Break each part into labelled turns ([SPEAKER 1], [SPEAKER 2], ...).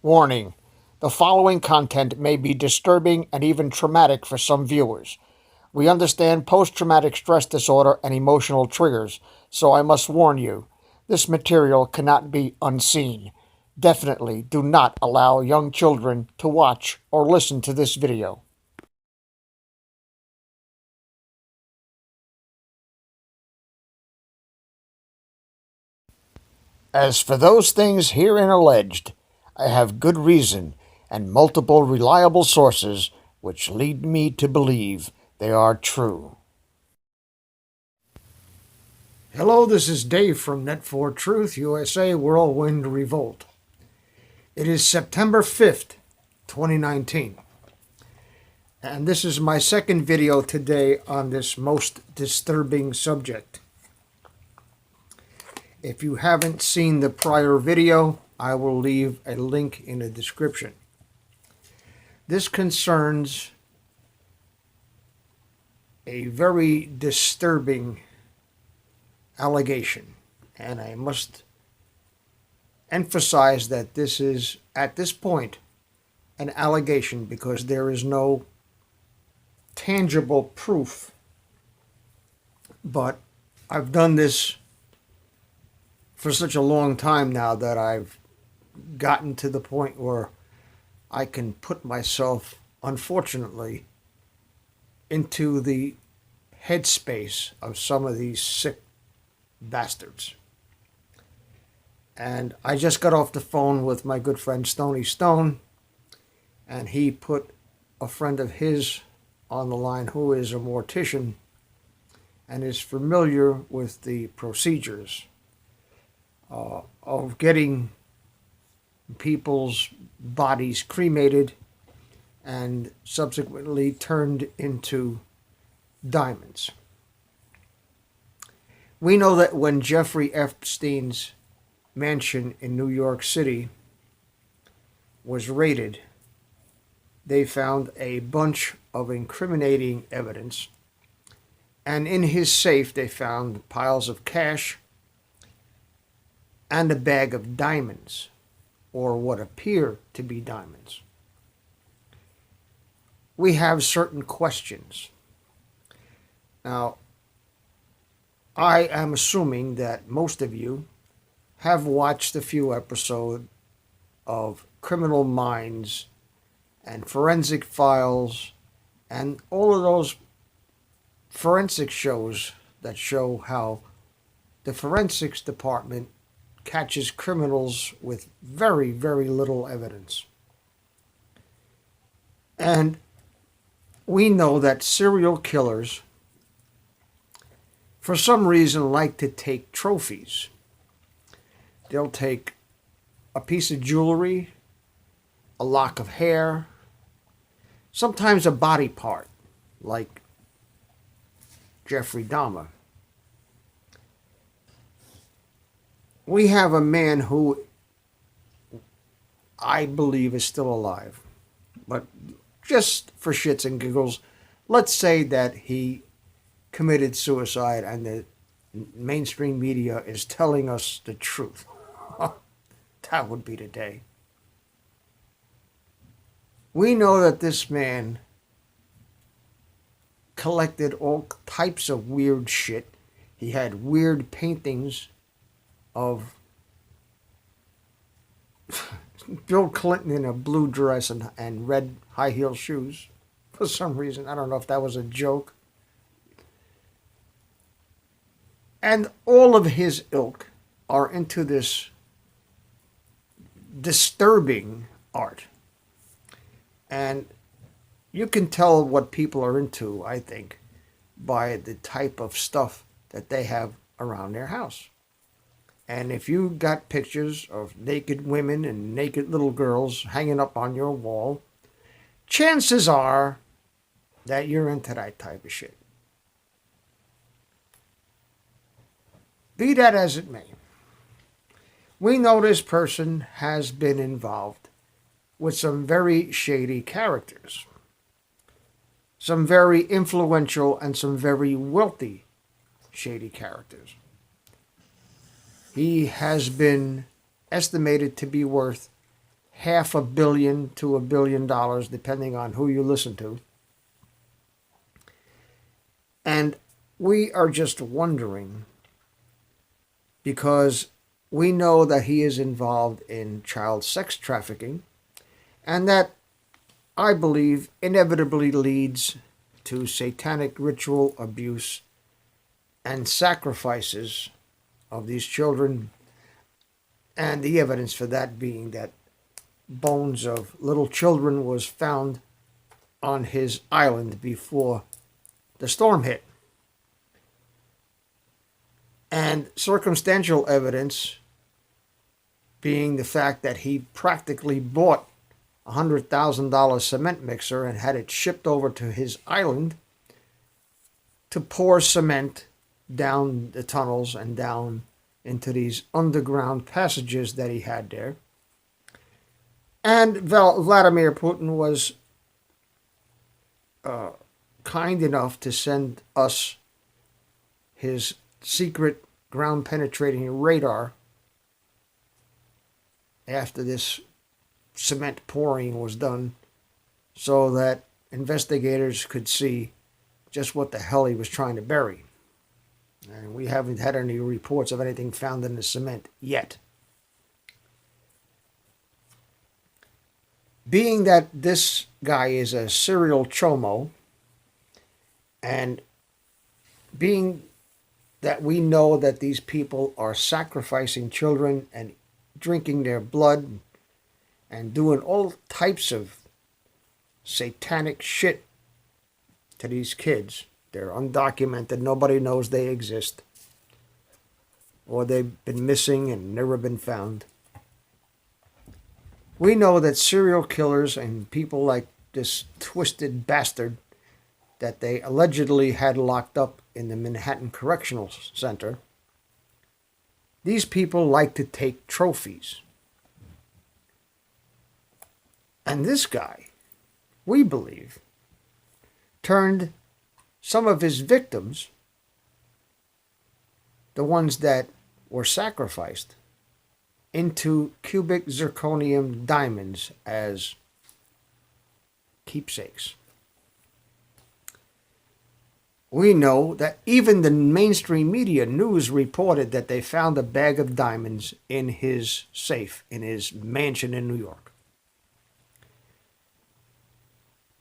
[SPEAKER 1] Warning: the following content may be disturbing and even traumatic for some viewers. We understand post-traumatic stress disorder and emotional triggers, so I must warn you, this material cannot be unseen. Definitely do not allow young children to watch or listen to this video. As for those things herein alleged, I have good reason and multiple reliable sources which lead me to believe they are true. Hello, this is Dave from Net4Truth, USA, Whirlwind, Revolt. It is September 5th, 2019. And this is my second video today on this most disturbing subject. If you haven't seen the prior video, I will leave a link in the description. This concerns a very disturbing allegation, and I must emphasize that this is, at this point, an allegation because there is no tangible proof. But I've done this for such a long time now that I've gotten to the point where I can put myself, unfortunately, into the headspace of some of these sick bastards. And I just got off the phone with my good friend Stony, and he put a friend of his on the line who is a mortician and is familiar with the procedures of getting people's bodies cremated and subsequently turned into diamonds. We know that when Jeffrey Epstein's mansion in New York City was raided, they found a bunch of incriminating evidence, and in his safe they found piles of cash and a bag of diamonds, or what appear to be diamonds. We have certain questions. Now, I am assuming that most of you have watched a few episodes of Criminal Minds and Forensic Files and all of those forensic shows that show how the forensics department catches criminals with very, very little evidence. And we know that serial killers, for some reason, like to take trophies. They'll take a piece of jewelry, a lock of hair, sometimes a body part, like Jeffrey Dahmer. We have a man who I believe is still alive. But just for shits and giggles, let's say that he committed suicide and the mainstream media is telling us the truth. That would be the day. We know that this man collected all types of weird shit. He had weird paintings of Bill Clinton in a blue dress and red high-heel shoes for some reason. I don't know if that was a joke. And all of his ilk are into this disturbing art. And you can tell what people are into, I think, by the type of stuff that they have around their house. And if you got pictures of naked women and naked little girls hanging up on your wall, chances are that you're into that type of shit. Be that as it may, we know this person has been involved with some very shady characters, some very influential and some very wealthy shady characters. He has been estimated to be worth $500 million to $1 billion, depending on who you listen to. And we are just wondering, because we know that he is involved in child sex trafficking, and that, I believe, inevitably leads to satanic ritual abuse and sacrifices of these children, and the evidence for that being that bones of little children was found on his island before the storm hit. And circumstantial evidence being the fact that he practically bought a $100,000 cement mixer and had it shipped over to his island to pour cement down the tunnels and down into these underground passages that he had there. And Vladimir Putin was kind enough to send us his secret ground-penetrating radar after this cement pouring was done, so that investigators could see just what the hell he was trying to bury. And we haven't had any reports of anything found in the cement yet. Being that this guy is a serial chomo, and being that we know that these people are sacrificing children and drinking their blood and doing all types of satanic shit to these kids. They're undocumented. Nobody knows they exist. Or they've been missing and never been found. We know that serial killers and people like this twisted bastard that they allegedly had locked up in the Manhattan Correctional Center, these people like to take trophies. And this guy, we believe, turned some of his victims, the ones that were sacrificed, into cubic zirconium diamonds as keepsakes. We know that even the mainstream media news reported that they found a bag of diamonds in his safe, in his mansion in New York.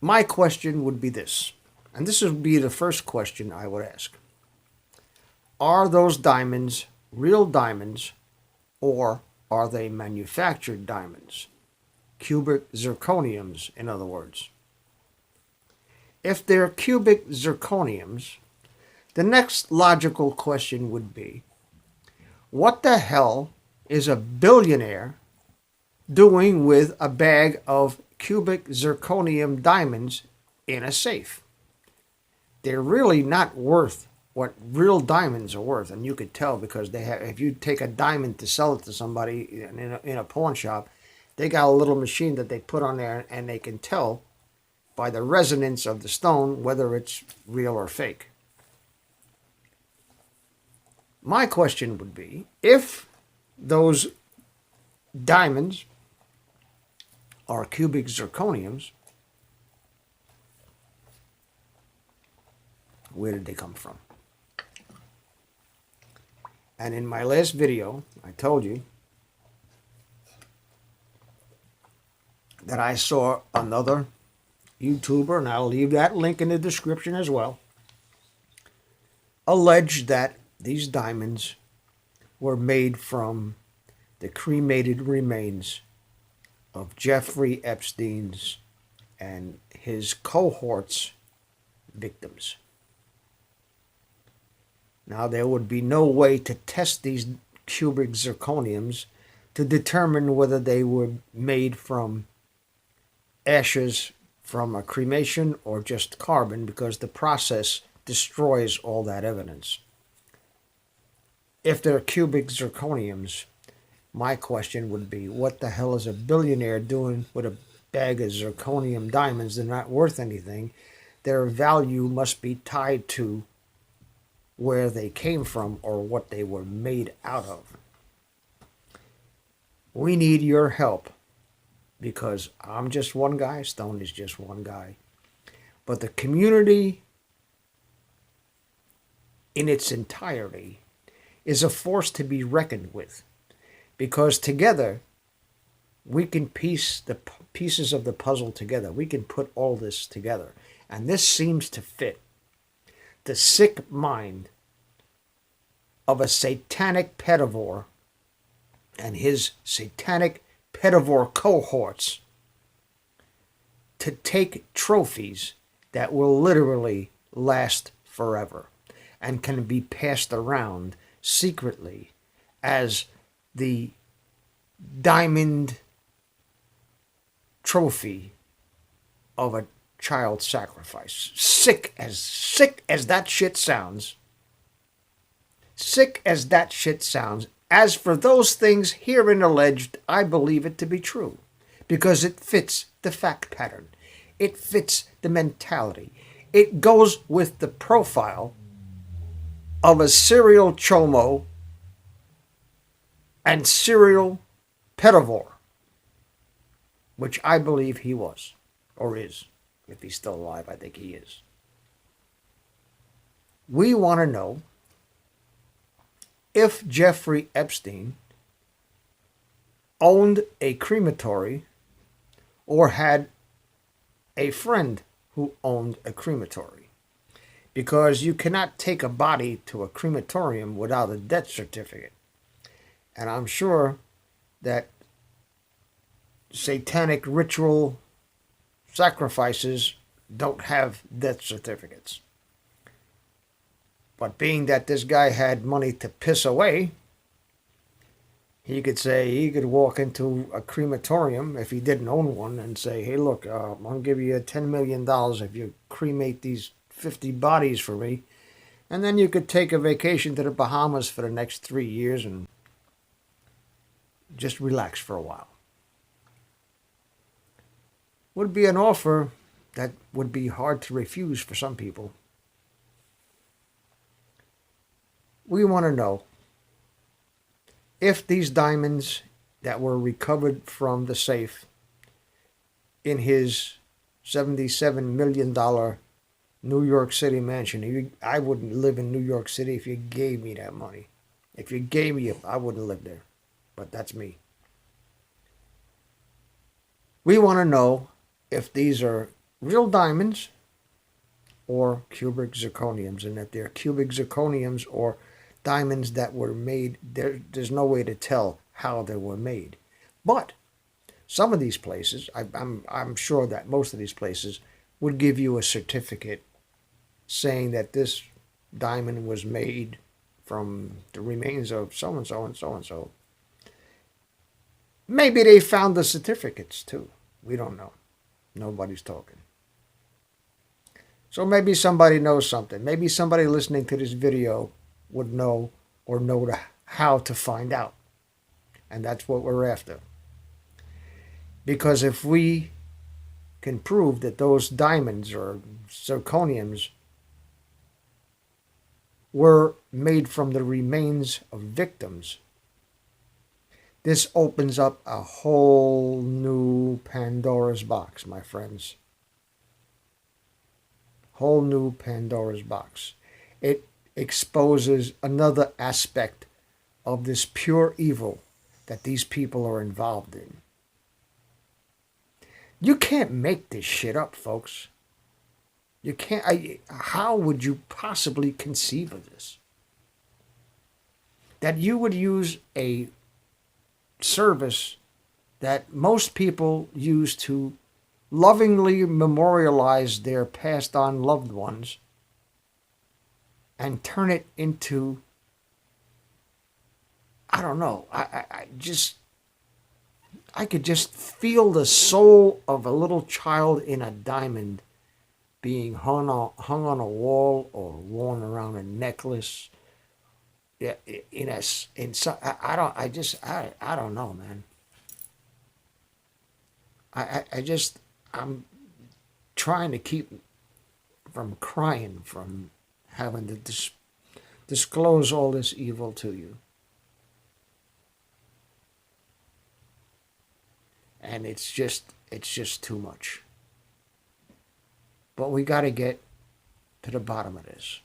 [SPEAKER 1] My question would be this, and this would be the first question I would ask. Are those diamonds real diamonds, or are they manufactured diamonds? Cubic zirconiums, in other words. If they're cubic zirconiums, the next logical question would be, what the hell is a billionaire doing with a bag of cubic zirconium diamonds in a safe? They're really not worth what real diamonds are worth, and you could tell because they have. If you take a diamond to sell it to somebody in a pawn shop, they got a little machine that they put on there, and they can tell by the resonance of the stone whether it's real or fake. My question would be, if those diamonds are cubic zirconiums, where did they come from? And in my last video, I told you that I saw another YouTuber, and I'll leave that link in the description as well, alleged that these diamonds were made from the cremated remains of Jeffrey Epstein's and his cohorts' victims. Now, there would be no way to test these cubic zirconiums to determine whether they were made from ashes from a cremation or just carbon, because the process destroys all that evidence. If they're cubic zirconiums, my question would be, what the hell is a billionaire doing with a bag of zirconium diamonds? They're not worth anything. Their value must be tied to where they came from or what they were made out of. We need your help because I'm just one guy, Stone is just one guy. But the community in its entirety is a force to be reckoned with, because together we can piece the pieces of the puzzle together. We can put all this together. And this seems to fit the sick mind of a satanic pedivore and his satanic pedivore cohorts to take trophies that will literally last forever and can be passed around secretly as the diamond trophy of a child sacrifice. Sick as that shit sounds. Sick as that shit sounds. As for those things herein alleged, I believe it to be true, because it fits the fact pattern. It fits the mentality. It goes with the profile of a serial chomo and serial pedivore, which I believe he was, or is. If he's still alive, I think he is. We want to know if Jeffrey Epstein owned a crematory or had a friend who owned a crematory. Because you cannot take a body to a crematorium without a death certificate. And I'm sure that satanic ritual sacrifices don't have death certificates. But being that this guy had money to piss away, he could walk into a crematorium if he didn't own one and say, hey, look, I'm going to give you $10 million if you cremate these 50 bodies for me. And then you could take a vacation to the Bahamas for the next 3 years and just relax for a while. Would be an offer that would be hard to refuse for some people. We want to know if these diamonds that were recovered from the safe in his $77 million New York City mansion. I wouldn't live in New York City if you gave me that money. If you gave me it, I wouldn't live there. But that's me. We want to know if these are real diamonds or cubic zirconiums, and that they're cubic zirconiums or diamonds that were made. There's no way to tell how they were made. But some of these places, I'm sure that most of these places would give you a certificate saying that this diamond was made from the remains of so-and-so and so-and-so. Maybe they found the certificates too. We don't know. Nobody's talking. So maybe somebody knows something. Maybe somebody listening to this video would know or know how to find out. And that's what we're after. Because if we can prove that those diamonds or zirconiums were made from the remains of victims, this opens up a whole new Pandora's box, my friends. Whole new Pandora's box. It exposes another aspect of this pure evil that these people are involved in. You can't make this shit up, folks. You can't. How would you possibly conceive of this? That you would use a service that most people use to lovingly memorialize their passed on loved ones and turn it into, I don't know, I could just feel the soul of a little child in a diamond being hung on a wall or worn around a necklace. Yeah, I don't know, man. I'm trying to keep from crying from having to disclose all this evil to you. And it's just too much. But we got to get to the bottom of this.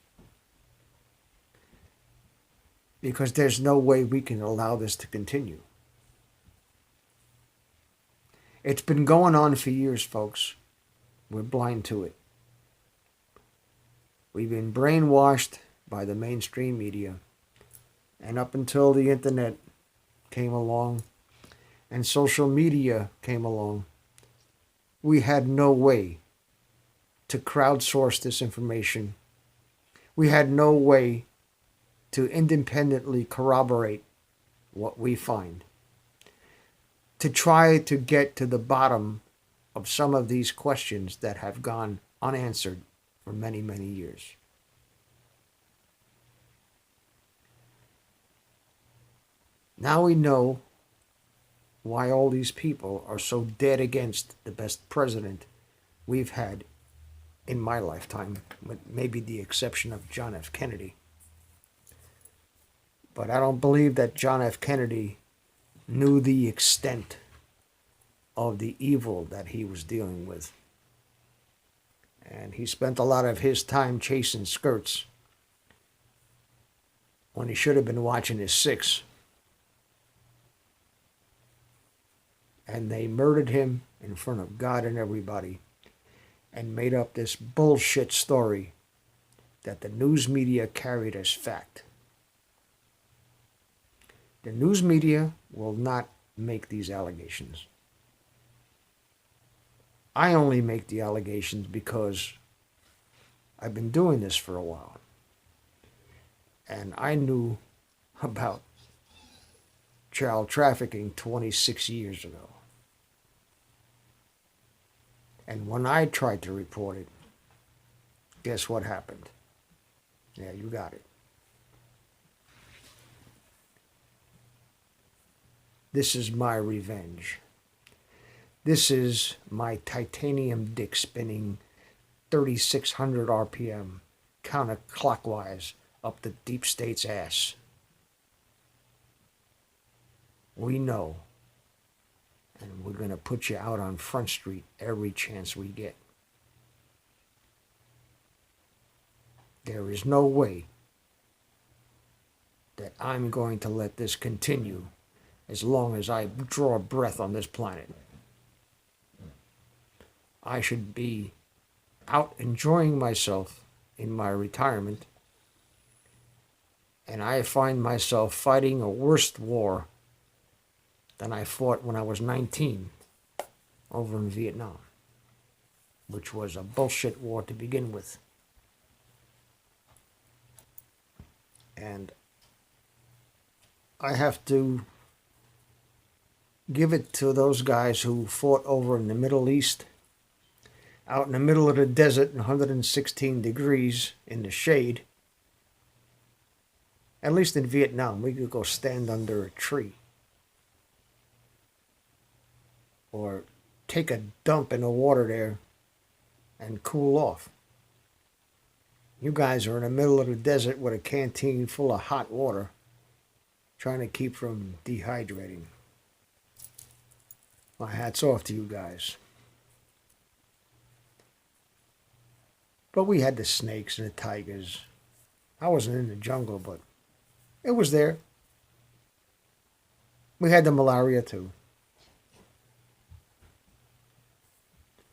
[SPEAKER 1] Because there's no way we can allow this to continue. It's been going on for years, folks. We're blind to it. We've been brainwashed by the mainstream media. And up until the internet came along and social media came along, we had no way to crowdsource this information. We had no way to independently corroborate what we find, to try to get to the bottom of some of these questions that have gone unanswered for many, many years. Now we know why all these people are so dead against the best president we've had in my lifetime, with maybe the exception of John F. Kennedy. But I don't believe that John F. Kennedy knew the extent of the evil that he was dealing with. And he spent a lot of his time chasing skirts when he should have been watching his six. And they murdered him in front of God and everybody and made up this bullshit story that the news media carried as fact. The news media will not make these allegations. I only make the allegations because I've been doing this for a while. And I knew about child trafficking 26 years ago. And when I tried to report it, guess what happened? Yeah, you got it. This is my revenge. This is my titanium dick spinning 3,600 RPM counterclockwise up the deep state's ass. We know. And we're going to put you out on Front Street every chance we get. There is no way that I'm going to let this continue as long as I draw breath on this planet. I should be out enjoying myself in my retirement, and I find myself fighting a worse war than I fought when I was 19 over in Vietnam, which was a bullshit war to begin with. And I have to give it to those guys who fought over in the Middle East, out in the middle of the desert in 116 degrees in the shade. At least in Vietnam, we could go stand under a tree or take a dump in the water there and cool off. You guys are in the middle of the desert with a canteen full of hot water, trying to keep from dehydrating. My hat's off to you guys. But we had the snakes and the tigers. I wasn't in the jungle, but it was there. We had the malaria too.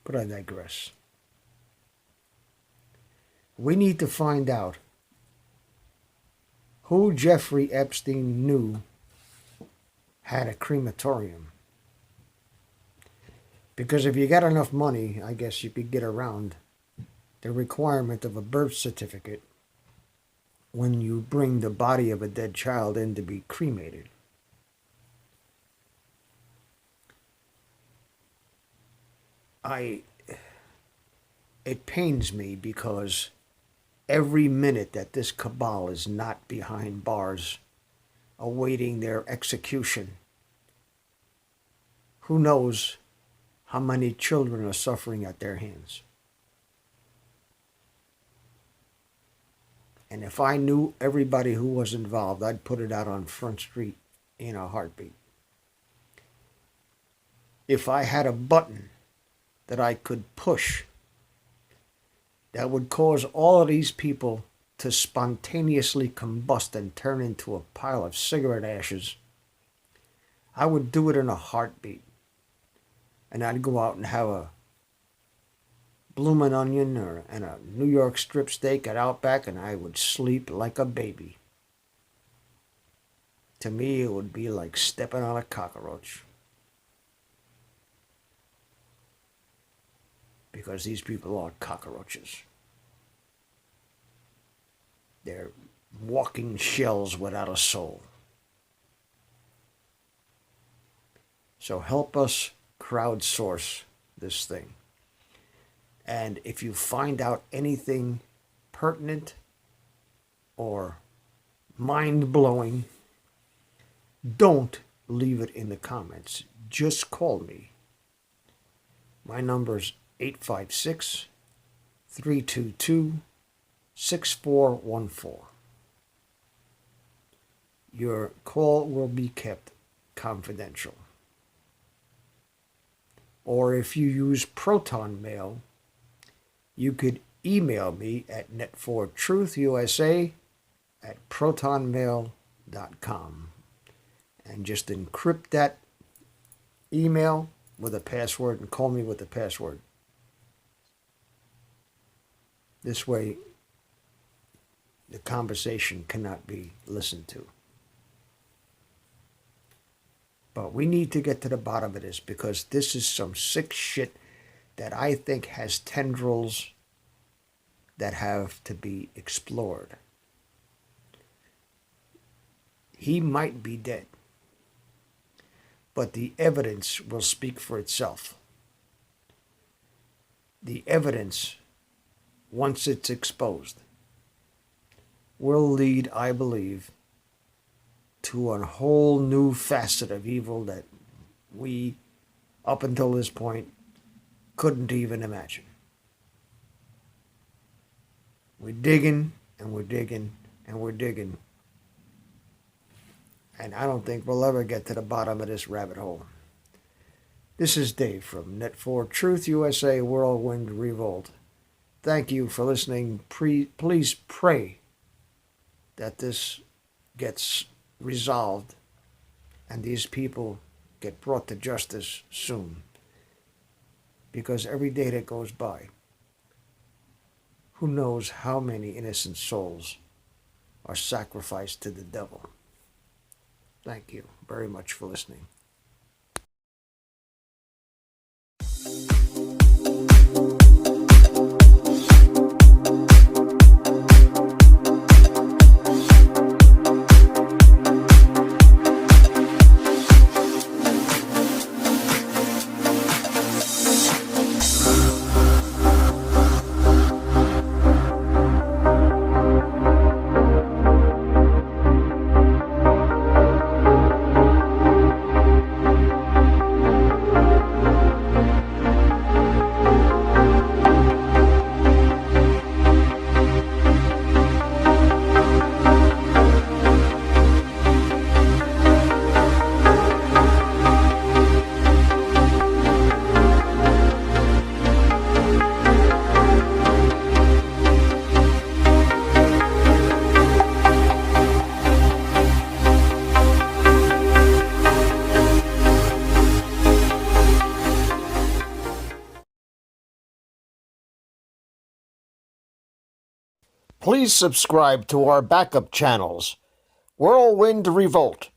[SPEAKER 1] But I digress. We need to find out who Jeffrey Epstein knew had a crematorium. Because if you got enough money, I guess you could get around the requirement of a birth certificate when you bring the body of a dead child in to be cremated. It pains me because every minute that this cabal is not behind bars, awaiting their execution, who knows how many children are suffering at their hands. And if I knew everybody who was involved, I'd put it out on Front Street in a heartbeat. if I had a button that I could push that would cause all of these people to spontaneously combust and turn into a pile of cigarette ashes, I would do it in a heartbeat. And I'd go out and have a bloomin' onion and a New York strip steak at Outback, and I would sleep like a baby. To me, it would be like stepping on a cockroach. Because these people are cockroaches. They're walking shells without a soul. So help us crowdsource this thing. And if you find out anything pertinent or mind-blowing, don't leave it in the comments. Just call me. My number's 856-322-6414. Your call will be kept confidential. Or if you use Proton Mail, you could email me at net4truthusa@protonmail.com and just encrypt that email with a password and call me with the password. This way, the conversation cannot be listened to. But we need to get to the bottom of this, because this is some sick shit that I think has tendrils that have to be explored. He might be dead, but the evidence will speak for itself. The evidence, once it's exposed, will lead, I believe, to a whole new facet of evil that we, up until this point, couldn't even imagine. We're digging, and we're digging, and we're digging. And I don't think we'll ever get to the bottom of this rabbit hole. This is Dave from Net4Truth USA Whirlwind Revolt. Thank you for listening. Please pray that this gets resolved and these people get brought to justice soon. Because every day that goes by, who knows how many innocent souls are sacrificed to the devil. Thank you very much for listening. Please subscribe to our backup channels, Whirlwind Revolt,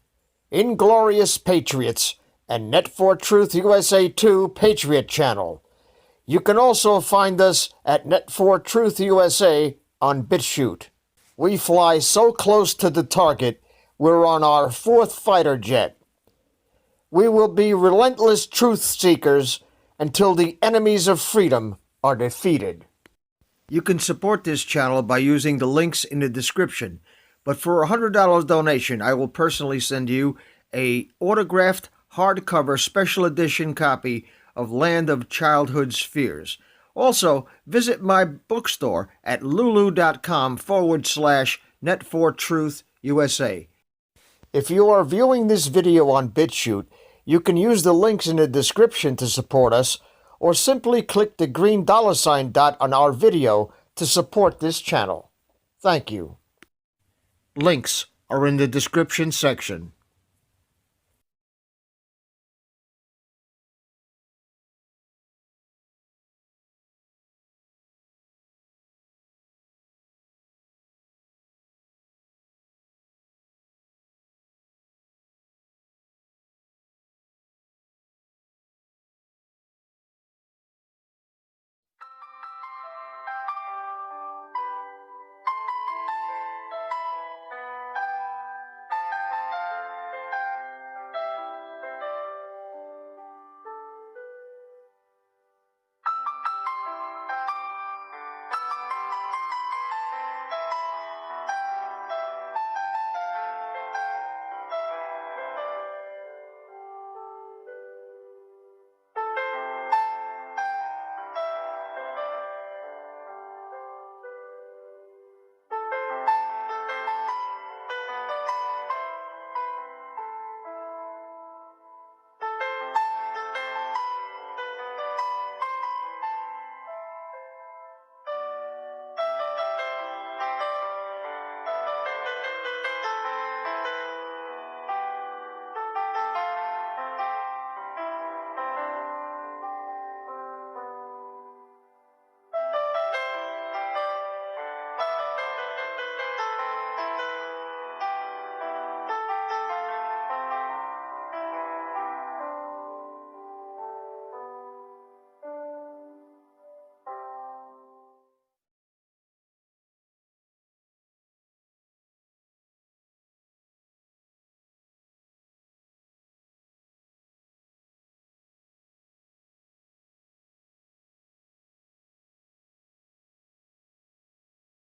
[SPEAKER 1] Inglorious Patriots, and Net4Truth USA 2 Patriot channel. You can also find us at Net4Truth USA on BitChute. We fly so close to the target, we're on our 4th fighter jet. We will be relentless truth seekers until the enemies of freedom are defeated. You can support this channel by using the links in the description, but for a $100 donation, I will personally send you a autographed hardcover special edition copy of Land of Childhood's Fears. Also, visit my bookstore at lulu.com/Net4Truth USA. If you are viewing this video on BitChute, You can use the links in the description to support us, or simply click the green $ dot on our video to support this channel. Thank you. Links are in the description section.